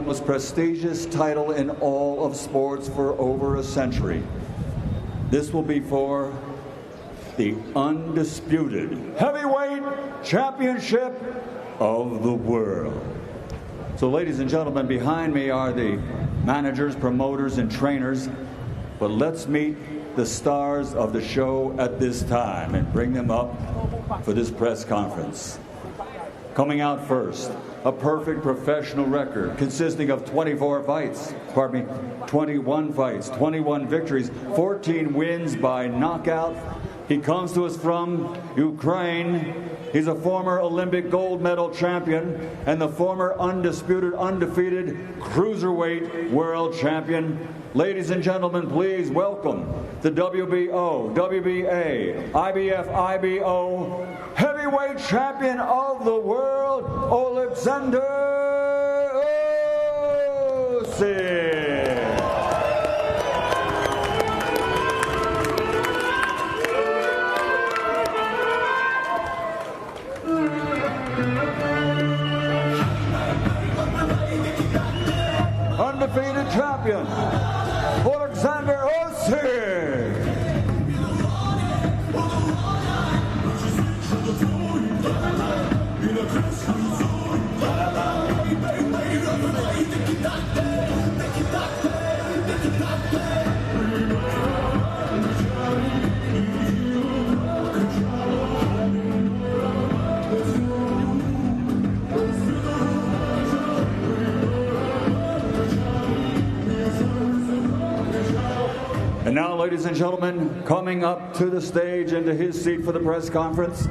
most prestigious title in all of sports for over a century. This will be for the undisputed heavyweight championship of the world. So, ladies and gentlemen, behind me are the managers, promoters, and trainers. But let's meet the stars of the show at this time and bring them up for this press conference. Coming out first, a perfect professional record consisting of 21 fights, 21 victories, 14 wins by knockout. He comes to us from Ukraine. He's a former Olympic gold medal champion and the former undisputed, undefeated cruiserweight world champion. Ladies and gentlemen, please welcome the WBO, WBA, IBF, IBO heavyweight champion of the world, Oleksandr Usyk. Undefeated champion, Oleksandr Usyk. And now, ladies and gentlemen, coming up to the stage and to his seat for the press conference,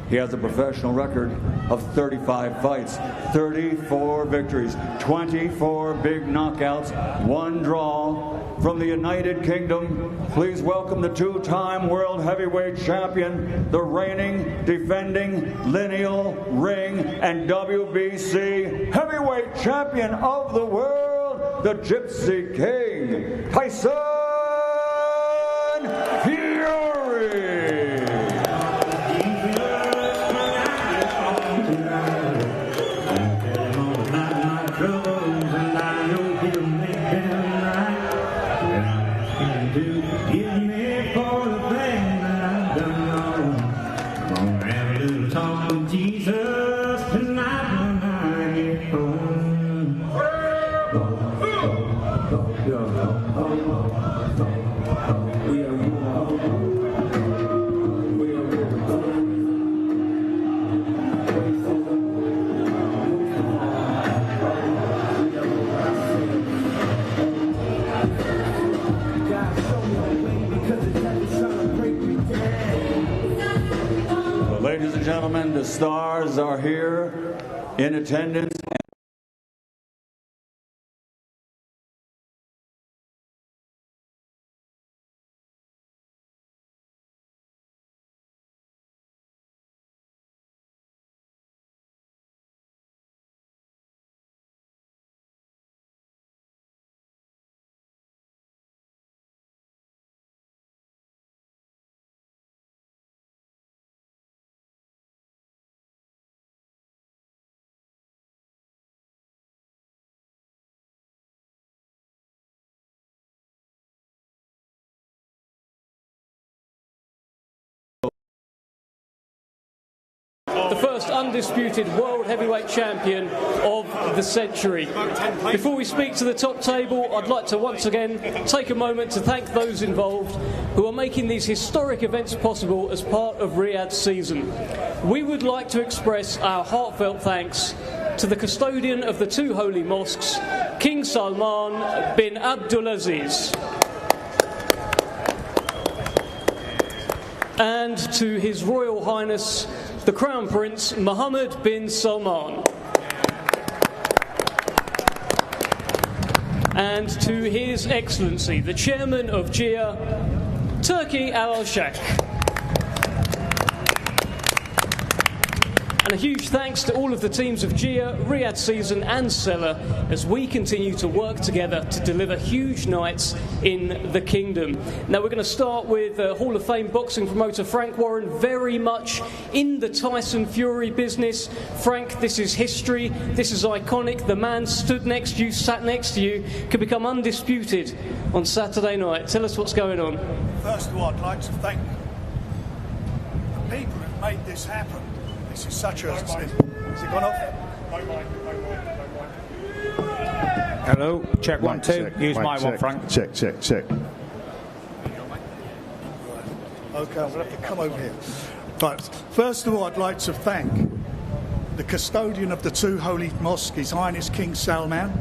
he has a professional record of 35 fights, 34 victories, 24 big knockouts, 1 draw. From the United Kingdom, please welcome the 2-time world heavyweight champion, the reigning, defending, lineal, ring, and WBC heavyweight champion of the world, the Gypsy King, Tyson Fury. Ladies and gentlemen, the stars are here in attendance. The first undisputed world heavyweight champion of the century. Before we speak to the top table, I'd like to once again take a moment to thank those involved who are making these historic events possible as part of Riyadh's season. We would like to express our heartfelt thanks to the custodian of the 2 holy mosques, King Salman bin Abdulaziz, and to His Royal Highness the Crown Prince Mohammed bin Salman, and to His Excellency the Chairman of GIA, Turkey Al-Sheikh. And a huge thanks to all of the teams of Gia, Riyadh Season and Seller as we continue to work together to deliver huge nights in the Kingdom. Now we're going to start with Hall of Fame boxing promoter Frank Warren, very much in the Tyson Fury business. Frank, this is history, this is iconic. The man stood next to you, sat next to you, could become undisputed on Saturday night. Tell us what's going on. First of all, I'd like to thank the people who made this happen. This is such a... Has it gone off? Hello, check 1 2. Check, Use my check, one, Frank. Check. Okay, I'm going to have to come over here. Right. First of all, I'd like to thank the custodian of the two holy mosques, His Highness King Salman,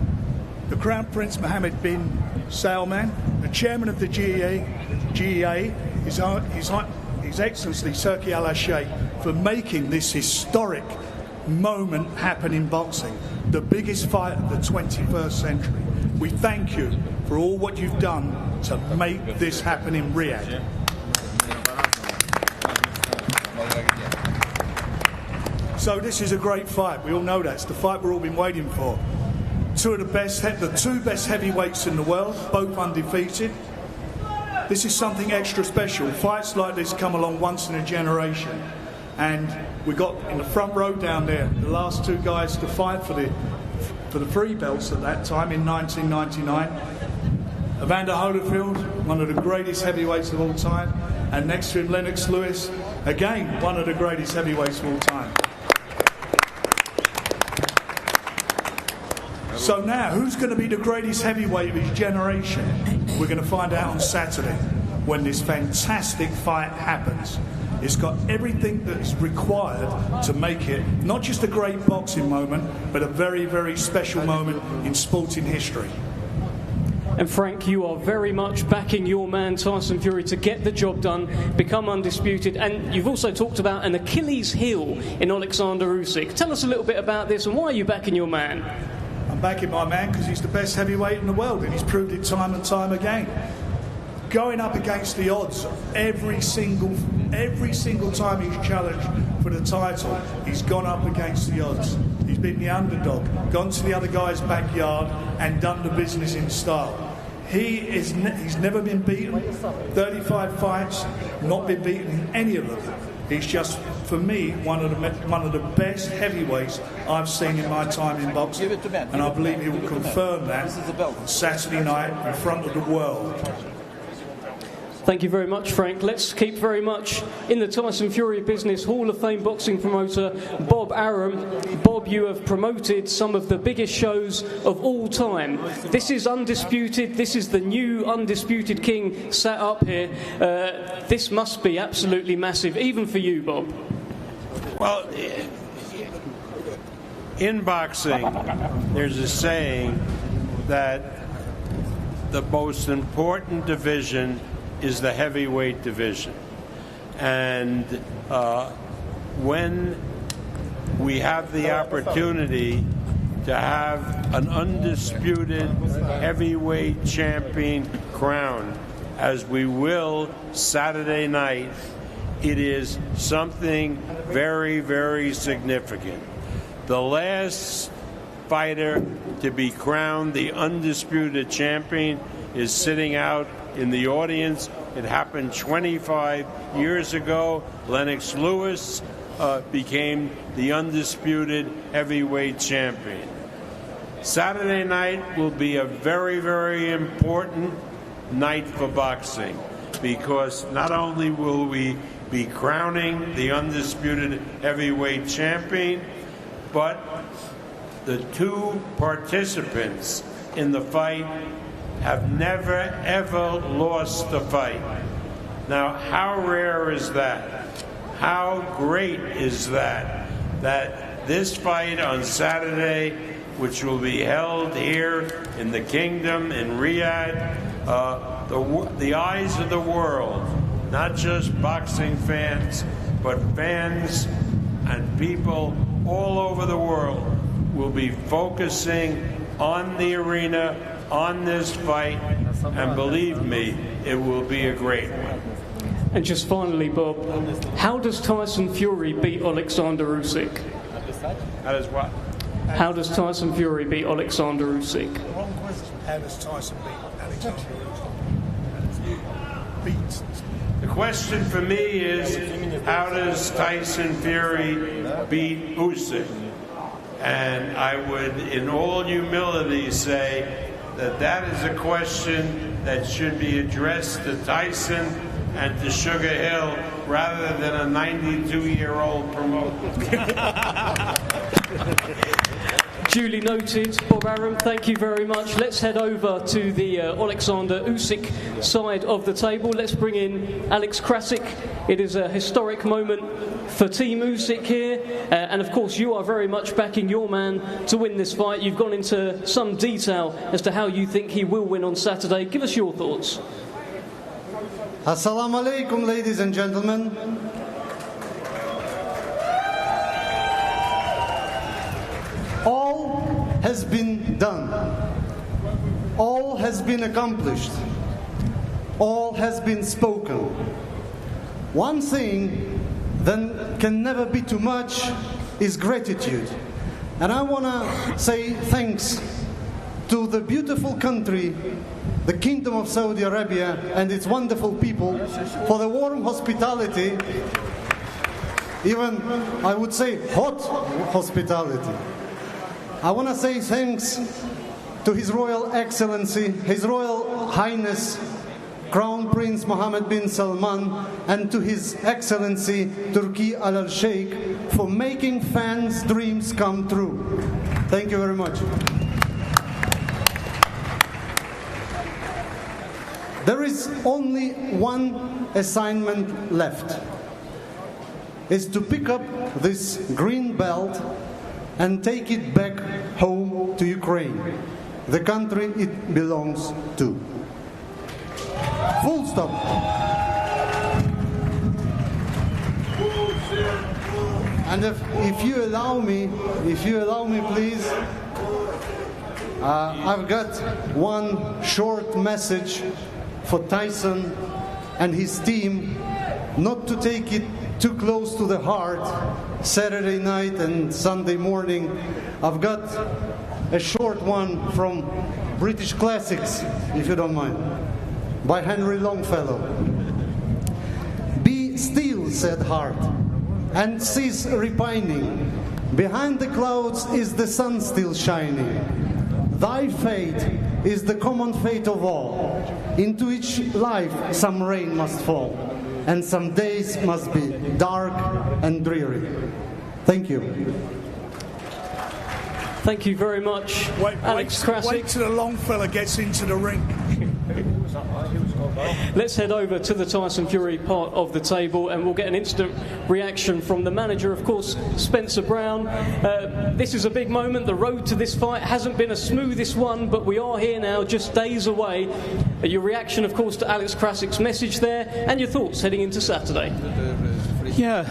the Crown Prince Mohammed bin Salman, the chairman of the GEA, His Excellency Turki Al-Sheikh, for making this historic moment happen in boxing, the biggest fight of the 21st century. We thank you for all what you've done to make this happen in Riyadh. So this is a great fight. We all know that. It's the fight we've all been waiting for. The two best heavyweights in the world, both undefeated. This is something extra special. Fights like this come along once in a generation. And we got in the front row down there the last two guys to fight for the free belts at that time in 1999. Evander Holyfield, one of the greatest heavyweights of all time, and next to him Lennox Lewis, again one of the greatest heavyweights of all time. So now, who's going to be the greatest heavyweight of his generation? We're going to find out on Saturday when this fantastic fight happens. It's got everything that is required to make it not just a great boxing moment, but a very, very special moment in sporting history. And Frank, you are very much backing your man Tyson Fury to get the job done, become undisputed, and you've also talked about an Achilles heel in Oleksandr Usyk. Tell us a little bit about this and why are you backing your man? I'm backing my man because he's the best heavyweight in the world and he's proved it time and time again. Going up against the odds every single time he's challenged for the title, he's gone up against the odds. He's been the underdog, gone to the other guy's backyard and done the business in style. He's never been beaten. 35 fights, not been beaten in any of them. He's just, for me, one of the best heavyweights I've seen in my time in boxing, and I believe he will confirm that on Saturday night in front of the world. Thank you very much, Frank. Let's keep very much in the Tyson Fury business. Hall of Fame boxing promoter Bob Arum. Bob, you have promoted some of the biggest shows of all time. This is undisputed. This is the new undisputed king sat up here. This must be absolutely massive, even for you, Bob. Well, in boxing, there's a saying that the most important division is the heavyweight division. And when we have the opportunity to have an undisputed heavyweight champion crown, as we will Saturday night, it is something very, very significant. The last fighter to be crowned the undisputed champion is sitting out in the audience. It happened 25 years ago. Lennox Lewis became the undisputed heavyweight champion. Saturday night will be a very, very important night for boxing because not only will we be crowning the undisputed heavyweight champion, but the two participants in the fight have never, ever lost a fight. Now, how rare is that? How great is that? That this fight on Saturday, which will be held here in the Kingdom, in Riyadh, the eyes of the world, not just boxing fans, but fans and people all over the world will be focusing on the arena, on this fight, and believe me, it will be a great one. And just finally, Bob, how does Tyson Fury beat Oleksandr Usyk? How does what? How does Tyson Fury beat Oleksandr Usyk? Wrong question. How does Tyson beat Alexander Usyk? The question for me is, how does Tyson Fury beat Usyk? And I would, in all humility, say that that is a question that should be addressed to Tyson and to Sugar Hill rather than a 92-year-old promoter. Duly noted, Bob Arum, thank you very much. Let's head over to the Oleksandr Usyk side of the table. Let's bring in Alex Krasik. It is a historic moment for Team Usyk here, and of course you are very much backing your man to win this fight. You've gone into some detail as to how you think he will win on Saturday. Give us your thoughts. Assalamu alaikum, ladies and gentlemen. All has been done. All has been accomplished. All has been spoken. One thing that can never be too much is gratitude. And I want to say thanks to the beautiful country, the Kingdom of Saudi Arabia, and its wonderful people for the warm hospitality, even I would say hot hospitality. I want to say thanks to His Royal Excellency, His Royal Highness, Crown Prince Mohammed bin Salman, and to His Excellency Turki Al-Sheikh for making fans' dreams come true. Thank you very much. There is only one assignment left, is to pick up this green belt and take it back home to Ukraine, the country it belongs to. Full stop. And if you allow me, please, I've got one short message for Tyson and his team, not to take it too close to the heart. Saturday night and Sunday morning, I've got a short one from British Classics, if you don't mind, by Henry Longfellow. Be still, said heart, and cease repining. Behind the clouds is the sun still shining. Thy fate is the common fate of all. Into each life some rain must fall, and some days must be dark and dreary. Thank you. Thank you very much, Alex Krasik. Wait till the long fella gets into the ring. Let's head over to the Tyson Fury part of the table and we'll get an instant reaction from the manager, of course, Spencer Brown. This is a big moment. The road to this fight hasn't been a smoothest one, but we are here now, just days away. Your reaction, of course, to Alex Krasik's message there, and your thoughts heading into Saturday. Yeah,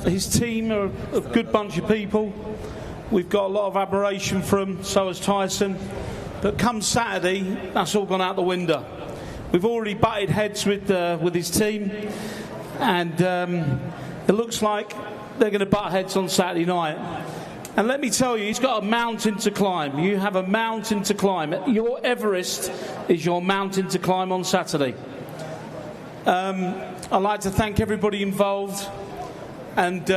his team are a good bunch of people. We've got a lot of admiration for him, so has Tyson. But come Saturday, that's all gone out the window. We've already butted heads with his team, and it looks like they're going to butt heads on Saturday night. And let me tell you, he's got a mountain to climb. You have a mountain to climb. Your Everest is your mountain to climb on Saturday. I'd like to thank everybody involved, and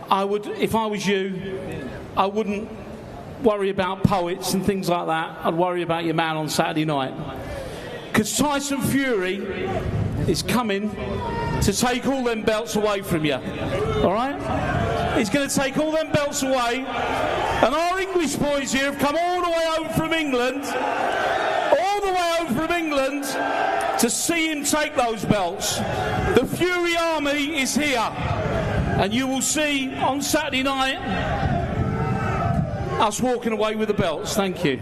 I would, if I was you, I wouldn't worry about poets and things like that. I'd worry about your man on Saturday night. Because Tyson Fury is coming to take all them belts away from you. All right? He's going to take all them belts away. And our English boys here have come all the way over from England, to see him take those belts. The Fury army is here. And you will see on Saturday night us walking away with the belts. Thank you.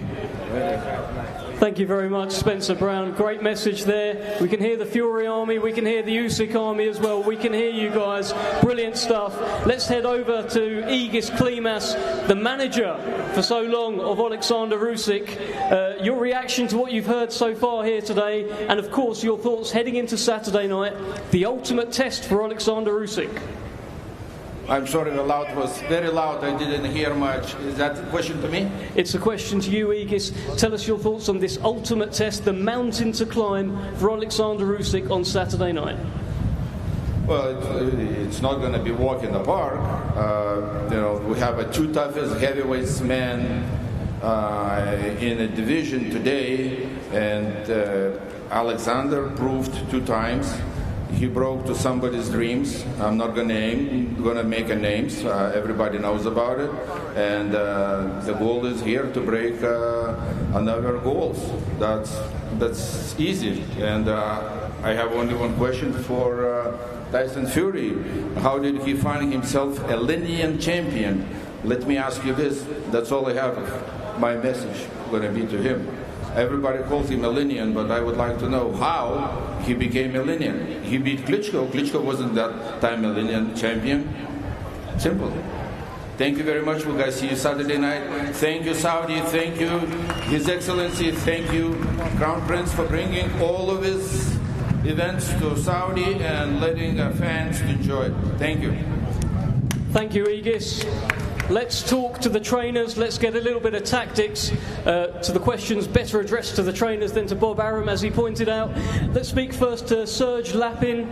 Thank you very much, Spencer Brown. Great message there. We can hear the Fury army, we can hear the Usyk army as well. We can hear you guys. Brilliant stuff. Let's head over to Aegis Klimas, the manager for so long of Oleksandr Usyk. Your reaction to what you've heard so far here today, and of course your thoughts heading into Saturday night, the ultimate test for Oleksandr Usyk. I'm sorry, the loud was very loud. I didn't hear much. Is that a question to me? It's a question to you, Aegis. Tell us your thoughts on this ultimate test, the mountain to climb for Oleksandr Usyk on Saturday night. Well, it's not going to be walk in the park. We have two toughest heavyweights men in a division today, and Oleksandr proved 2 times. He broke to somebody's dreams. I'm not going to make a names. Everybody knows about it, and the goal is here to break another goals. That's easy. And I have only one question for Tyson Fury. How did he find himself a lineal champion? Let me ask you this. That's all I have. My message going to be to him. Everybody calls him a lineal, but I would like to know how he became a lineal. He beat Klitschko. Klitschko wasn't that time a lineal champion. Simple. Thank you very much. We'll guys see you Saturday night. Thank you, Saudi. Thank you, His Excellency. Thank you, Crown Prince, for bringing all of his events to Saudi and letting fans enjoy it. Thank you. Thank you, Aegis. Let's talk to the trainers. Let's get a little bit of tactics to the questions better addressed to the trainers than to Bob Arum, as he pointed out. Let's speak first to Serge Lapin.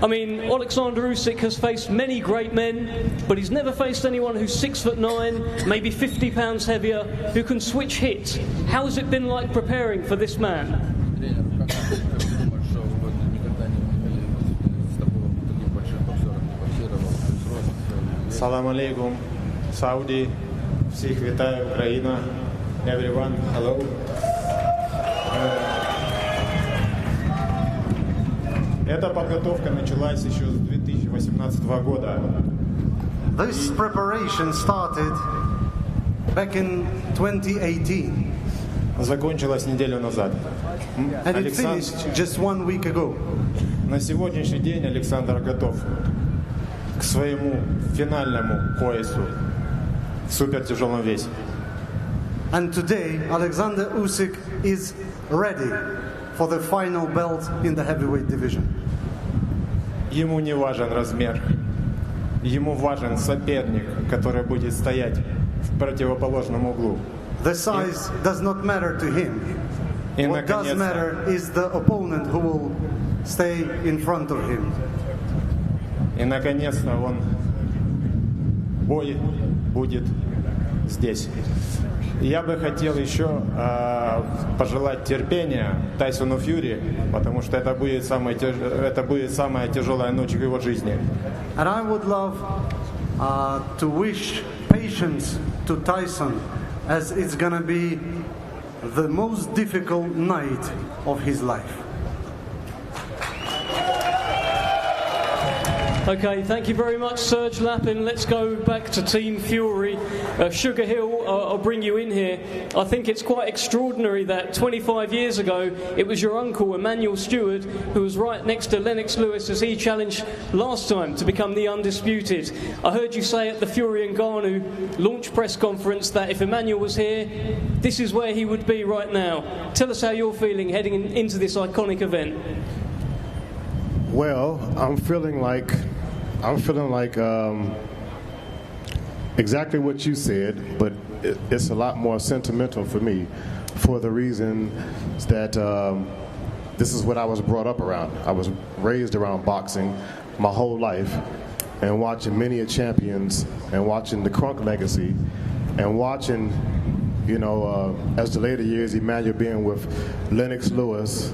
I mean, Oleksandr Usyk has faced many great men, but he's never faced anyone who's 6'9", maybe 50 pounds heavier, who can switch hits. How has it been like preparing for this man? Salam alaikum, Saudi, всех витаю, Украина, everyone, hello. Эта подготовка началась еще с 2018 года. This preparation started back in 2018. Закончилась неделю назад. And it finished just 1 week ago. На сегодняшний день Александр готов к своему финальному поясу в супертяжелом весе. And today, Oleksandr Usyk is ready for the final belt in the heavyweight division. Ему не важен размер, ему важен соперник, который будет стоять в противоположном углу. The size does not matter to him. What does matter is the opponent who will stay in front of him. И наконец-то бой будет здесь. Я бы хотел еще пожелать терпения Тайсону Фьюри, потому что это будет самая тяжелая ночь в его жизни. And I would love to wish patience to Tyson, as it's gonna be the most difficult night of his life. Okay, thank you very much, Serge Lapin. Let's go back to Team Fury. Sugar Hill, I'll bring you in here. I think it's quite extraordinary that 25 years ago, it was your uncle, Emmanuel Stewart, who was right next to Lennox Lewis as he challenged last time to become the undisputed. I heard you say at the Fury and Ngannou launch press conference that if Emmanuel was here, this is where he would be right now. Tell us how you're feeling heading into this iconic event. Well, I'm feeling like exactly what you said, but it's a lot more sentimental for me, for the reason that this is what I was brought up around. I was raised around boxing my whole life, and watching many a champions, and watching the Crunk legacy, and watching, as the later years, Emmanuel being with Lennox Lewis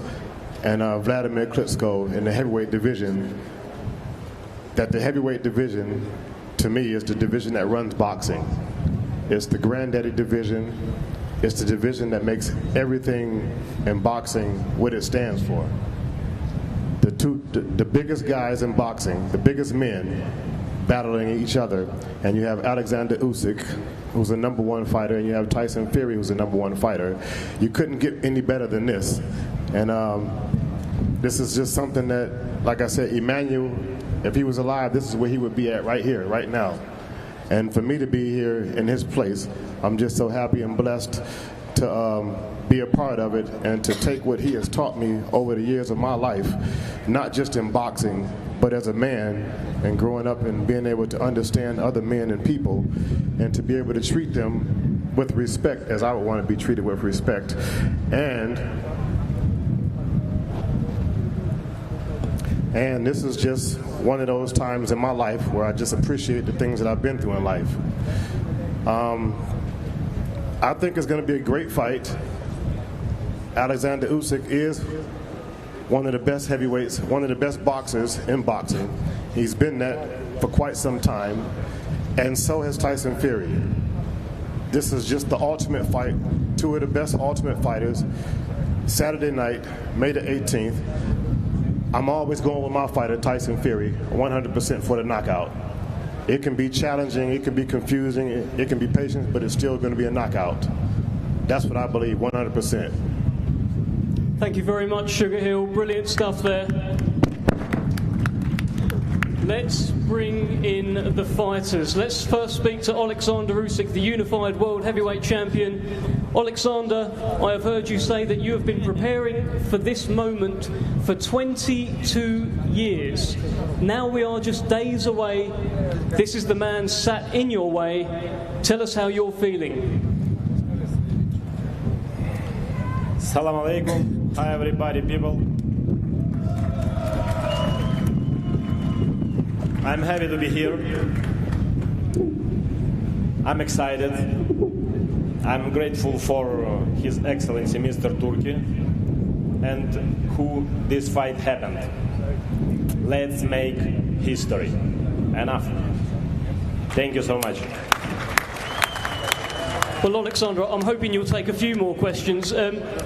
and Vladimir Klitschko in the heavyweight division, that the heavyweight division, to me, is the division that runs boxing. It's the granddaddy division. It's the division that makes everything in boxing what it stands for. The biggest guys in boxing, the biggest men, battling each other, and you have Oleksandr Usyk, who's the #1 fighter, and you have Tyson Fury, who's the #1 fighter. You couldn't get any better than this. And this is just something that, like I said, Emmanuel, if he was alive, this is where he would be at right here, right now. And for me to be here in his place, I'm just so happy and blessed to be a part of it and to take what he has taught me over the years of my life, not just in boxing, but as a man and growing up and being able to understand other men and people and to be able to treat them with respect as I would want to be treated with respect. And this is just one of those times in my life where I just appreciate the things that I've been through in life. I think it's going to be a great fight. Oleksandr Usyk is one of the best heavyweights, one of the best boxers in boxing. He's been that for quite some time, and so has Tyson Fury. This is just the ultimate fight, two of the best ultimate fighters. Saturday night, May the 18th. I'm always going with my fighter, Tyson Fury, 100% for the knockout. It can be challenging, it can be confusing, it can be patient, but it's still going to be a knockout. That's what I believe, 100%. Thank you very much, Sugar Hill. Brilliant stuff there. Let's bring in the fighters. Let's first speak to Oleksandr Usyk, the unified world heavyweight champion. Oleksandr, I have heard you say that you have been preparing for this moment for 22 years. Now we are just days away. This is the man sat in your way. Tell us how you're feeling. Assalamu alaikum. Hi everybody, people. I'm happy to be here. I'm excited. I'm grateful for His Excellency Mr. Turkey and who this fight happened. Let's make history. Enough. Thank you so much. Well, Oleksandr, I'm hoping you'll take a few more questions.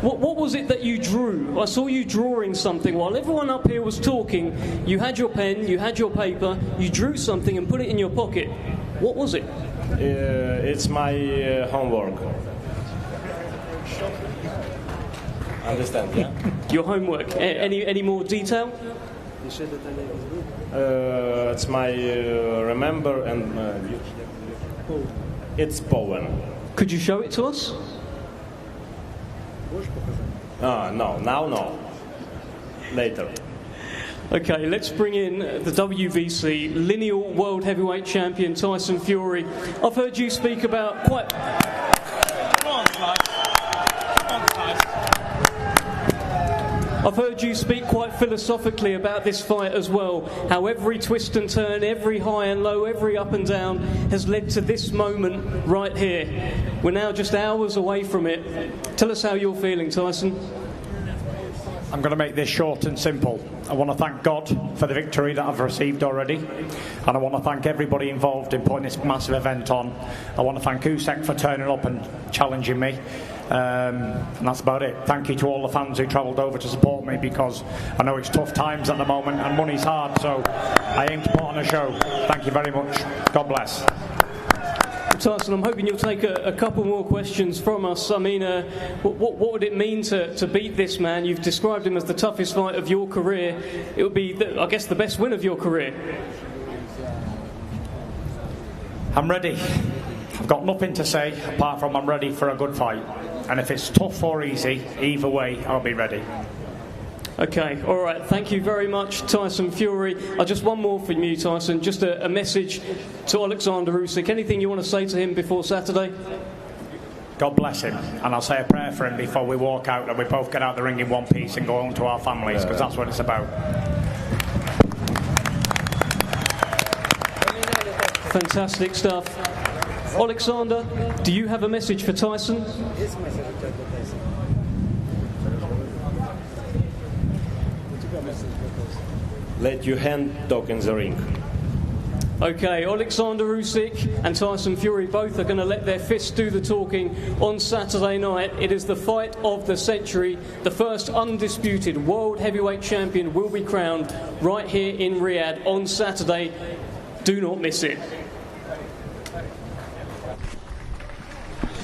What was it that you drew? I saw you drawing something while everyone up here was talking. You had your pen, you had your paper, you drew something and put it in your pocket. What was it? It's my homework. Understand, yeah? Your homework. Any more detail? It's my remember and it's poem. Could you show it to us? No, now no. Later. Okay, let's bring in the WBC lineal world heavyweight champion Tyson Fury. I've heard you speak about quite... I've heard you speak quite philosophically about this fight as well, how every twist and turn, every high and low, every up and down has led to this moment right here. We're now just hours away from it. Tell us how you're feeling, Tyson. I'm going to make this short and simple. I want to thank God for the victory that I've received already, and I want to thank everybody involved in putting this massive event on. I want to thank Usyk for turning up and challenging me, and that's about it. Thank you to all the fans who travelled over to support me, because I know it's tough times at the moment and money's hard, so I aim to put on a show. Thank you very much. God bless. Tyson, I'm hoping you'll take a couple more questions from us. I mean, what would it mean to beat this man? You've described him as the toughest fight of your career. It would be, I guess, the best win of your career. I'm ready. I've got nothing to say apart from I'm ready for a good fight. And if it's tough or easy, either way, I'll be ready. Okay, all right. Thank you very much, Tyson Fury. Just one more from you, Tyson. Just a message to Oleksandr Usyk. Anything you want to say to him before Saturday? God bless him. And I'll say a prayer for him before we walk out, and we both get out the ring in one piece and go home to our families, because that's what it's about. Fantastic stuff. Oleksandr, do you have a message for Tyson? Let your hand talk in the ring. Okay, Oleksandr Usyk and Tyson Fury both are going to let their fists do the talking on Saturday night. It is the fight of the century. The first undisputed world heavyweight champion will be crowned right here in Riyadh on Saturday. Do not miss it.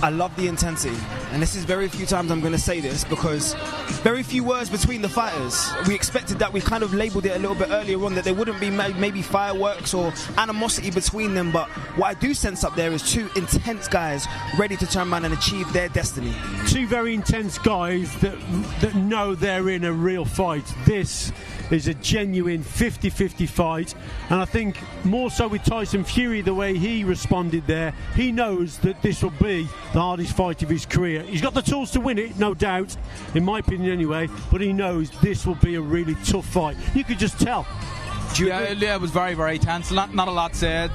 I love the intensity, and this is very few times I'm going to say this, because very few words between the fighters. We expected that. We kind of labelled it a little bit earlier on that there wouldn't be maybe fireworks or animosity between them, but what I do sense up there is two intense guys ready to turn around and achieve their destiny. Two very intense guys that know they're in a real fight. This is a genuine 50-50 fight, and I think more so with Tyson Fury, the way he responded there, he knows that this will be the hardest fight of his career. He's got the tools to win it, no doubt, in my opinion anyway, but he knows this will be a really tough fight. You could just tell. Yeah, it was very, very tense. Not a lot said.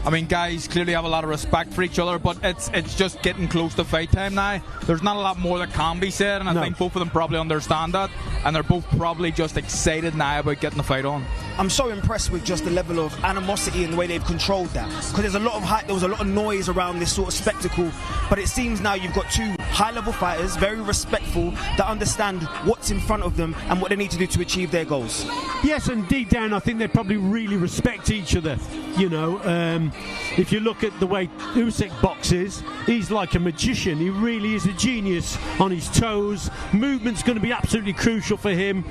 I mean, guys clearly have a lot of respect for each other, but it's just getting close to fight time now. There's not a lot more that can be said, and I think both of them probably understand that, and they're both probably just excited now about getting the fight on. I'm so impressed with just the level of animosity and the way they've controlled that, because there's a lot of hype, there was a lot of noise around this sort of spectacle, but it seems now you've got two high-level fighters, very respectful, that understand what's in front of them and what they need to do to achieve their goals. Yes, and deep down I think they probably really respect each other. You know, if you look at the way Usyk boxes, he's like a magician. He really is a genius on his toes. Movement's going to be absolutely crucial for him.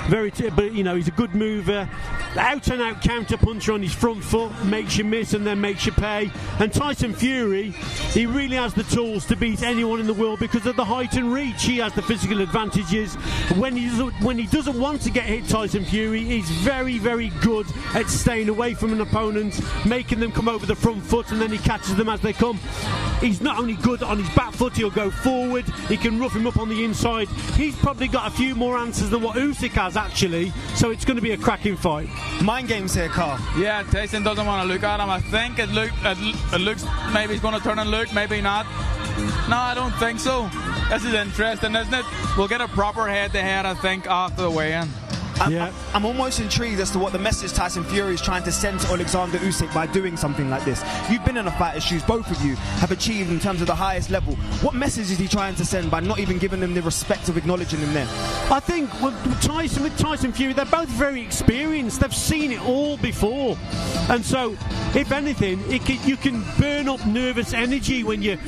But you know, he's a good mover. Out-and-out counter-puncher on his front foot, makes you miss and then makes you pay. And Tyson Fury, he really has the tools to beat anyone in the world because of the height and reach. He has the physical advantages. When he doesn't want to get hit, Tyson Fury, he's very, very good at staying away from an opponent, making them come over the front foot, and then he catches them as they come. He's not only good on his back foot, he'll go forward, he can rough him up on the inside. He's probably got a few more answers than what Usyk has, actually, so it's going to be a cracking fight. Mind games here, Carl. Yeah, Tyson doesn't want to look at him. I think it looks maybe he's going to turn and look, maybe not. No, I don't think so. This is interesting, isn't it? We'll get a proper head-to-head, I think, after the weigh-in. I'm almost intrigued as to what the message Tyson Fury is trying to send to Oleksandr Usyk by doing something like this. You've been in a fighter's shoes, both of you have achieved in terms of the highest level. What message is he trying to send by not even giving them the respect of acknowledging them there? I think with Tyson Fury, they're both very experienced. They've seen it all before, and so if anything, you can burn up nervous energy when you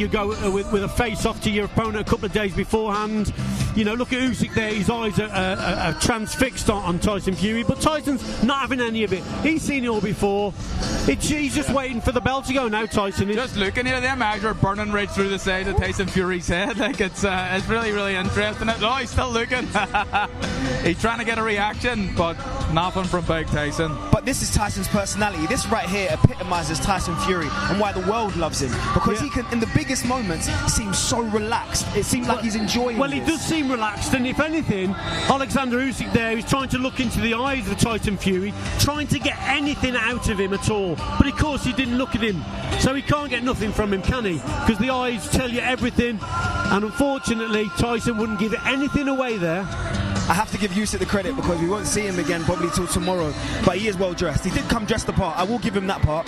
go with a face-off to your opponent a couple of days beforehand. You know, look at Usyk there, his eyes are transfixed on Tyson Fury, but Tyson's not having any of it. He's seen it all before. He's just waiting for the bell to go now, Tyson. Just looking here, them eyes are burning right through the side of Tyson Fury's head. Like it's really, really interesting. Oh, he's still looking. He's trying to get a reaction, but nothing from Big Tyson. But this is Tyson's personality. This right here epitomizes Tyson Fury and why the world loves him, because he can, in the biggest moments, seem so relaxed. It seems like he's enjoying Well, he does seem relaxed, and if anything, Oleksandr Usyk there is trying to look into the eyes of Tyson Fury, trying to get anything out of him at all. But of course he didn't look at him, so he can't get nothing from him, can he? Because the eyes tell you everything, and unfortunately Tyson wouldn't give anything away there. I have to give Usyk the credit because we won't see him again probably till tomorrow, but he is well dressed. He did come dressed the part, I will give him that part.